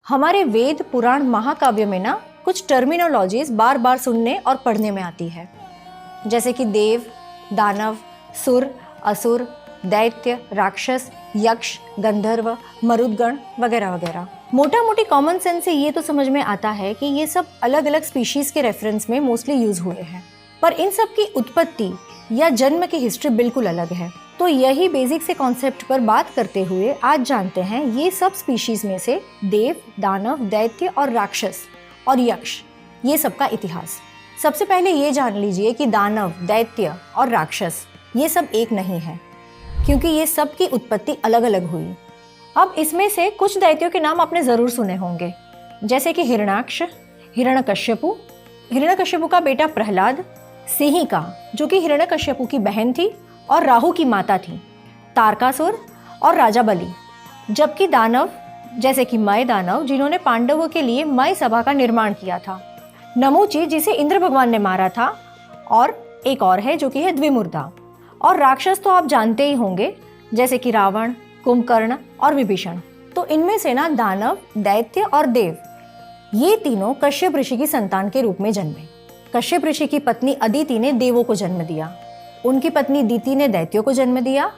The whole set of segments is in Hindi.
हमारे वेद पुराण महाकाव्य में ना कुछ टर्मिनोलॉजीज बार बार सुनने और पढ़ने में आती है, जैसे कि देव, दानव, सुर, असुर, दैत्य, राक्षस, यक्ष, गंधर्व, मरुदगण वगैरह वगैरह। मोटा मोटी कॉमन सेंस से ये तो समझ में आता है कि ये सब अलग अलग स्पीशीज के रेफरेंस में मोस्टली यूज हुए हैं, पर इन सब की उत्पत्ति या जन्म की हिस्ट्री बिल्कुल अलग है। तो यही बेसिक से कॉन्सेप्ट पर बात करते हुए आज जानते हैं ये सब स्पीशीज में से देव, दानव, दैत्य और राक्षस और यक्ष ये सब का इतिहास। सबसे पहले ये जान लीजिए कि दानव, दैत्य और राक्षस ये सब एक नहीं है, क्योंकि ये सब की उत्पत्ति अलग अलग हुई। अब इसमें से कुछ दैत्यों के नाम आपने जरूर सुने होंगे, जैसे कि हिरण्याक्ष, हिरण्यकश्यपु, हिरण्यकश्यपु का बेटा प्रहलाद, सिंहिका जो कि हिरण्यकश्यपु की बहन थी और राहु की माता थी, तारकासुर और राजा बलि। जबकि दानव जैसे कि मय दानव जिन्होंने पांडवों के लिए मय सभा का निर्माण किया था, नमूची जिसे इंद्र भगवान ने मारा था, और एक और है जो कि है द्विमुर्दा। और राक्षस तो आप जानते ही होंगे, जैसे कि रावण, कुंभकर्ण और विभीषण। तो इनमें से ना दानव, दैत्य और देव ये तीनों कश्यप ऋषि की संतान के रूप में जन्मे। कश्यप ऋषि की पत्नी अदिति ने देवों को जन्म दिया, उनकी पत्नी दीति ने दैत्यों को जन्म दिया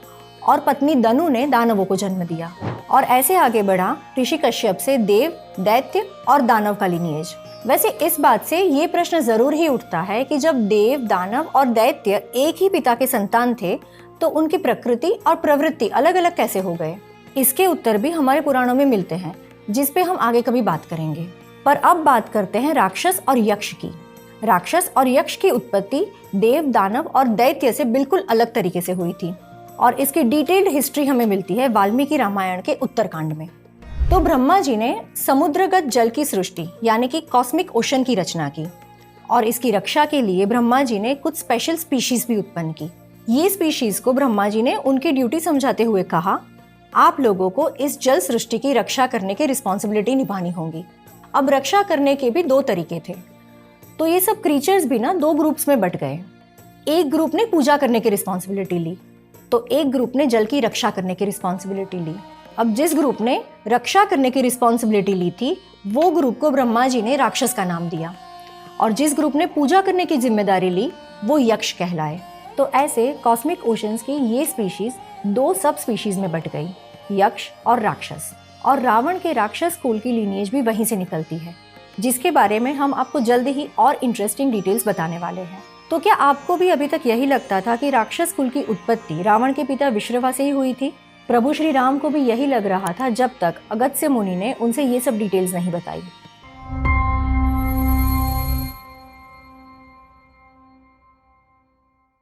और पत्नी दनु ने दानवों को जन्म दिया। और ऐसे आगे बढ़ा ऋषि कश्यप से देव, दैत्य और दानव का लीनिएज। वैसे इस बात से ये प्रश्न जरूर ही उठता है कि जब देव, दानव और दैत्य एक ही पिता के संतान थे तो उनकी प्रकृति और प्रवृत्ति अलग अलग कैसे हो गए। इसके उत्तर भी हमारे पुराणों में मिलते हैं, जिस पे हम आगे कभी बात करेंगे। पर अब बात करते हैं राक्षस और यक्ष की। राक्षस और यक्ष की उत्पत्ति देव, दानव और दैत्य से बिल्कुल अलग तरीके से हुई थी, और इसकी डिटेल्ड हिस्ट्री हमें मिलती है वाल्मीकि रामायण के उत्तरकांड में। तो ब्रह्मा जी ने समुद्रगत जल की सृष्टि यानी कि कॉस्मिक ओशन की रचना की, और इसकी रक्षा के लिए ब्रह्मा जी ने कुछ स्पेशल स्पीशीज भी उत्पन्न की। ये स्पीशीज को ब्रह्मा जी ने उनकी ड्यूटी समझाते हुए कहा, आप लोगों को इस जल सृष्टि की रक्षा करने की रिस्पॉन्सिबिलिटी निभानी होगी। अब रक्षा करने के भी दो तरीके थे, तो ये सब क्रीचर्स भी ना दो ग्रुप्स में बट गए। एक ग्रुप ने पूजा करने की रिस्पॉन्सिबिलिटी ली, तो एक ग्रुप ने जल की रक्षा करने की रिस्पॉन्सिबिलिटी ली। अब जिस ग्रुप ने रक्षा करने की रिस्पॉन्सिबिलिटी ली थी वो ग्रुप को ब्रह्मा जी ने राक्षस का नाम दिया, और जिस ग्रुप ने पूजा करने की जिम्मेदारी ली वो यक्ष कहलाए। तो ऐसे कॉस्मिक ओशंस की ये स्पीशीज दो सब स्पीशीज में बट गई, यक्ष और राक्षस। और रावण के राक्षस कुल की लीनिएज भी वहीं से निकलती है, जिसके बारे में हम आपको जल्द ही और इंटरेस्टिंग डिटेल्स बताने वाले हैं। तो क्या आपको भी अभी तक यही लगता था कि राक्षस कुल की उत्पत्ति रावण के पिता विश्रवा से ही हुई थी? प्रभु श्री राम को भी यही लग रहा था जब तक अगस्त्य मुनि ने उनसे ये सब डिटेल्स नहीं बताई।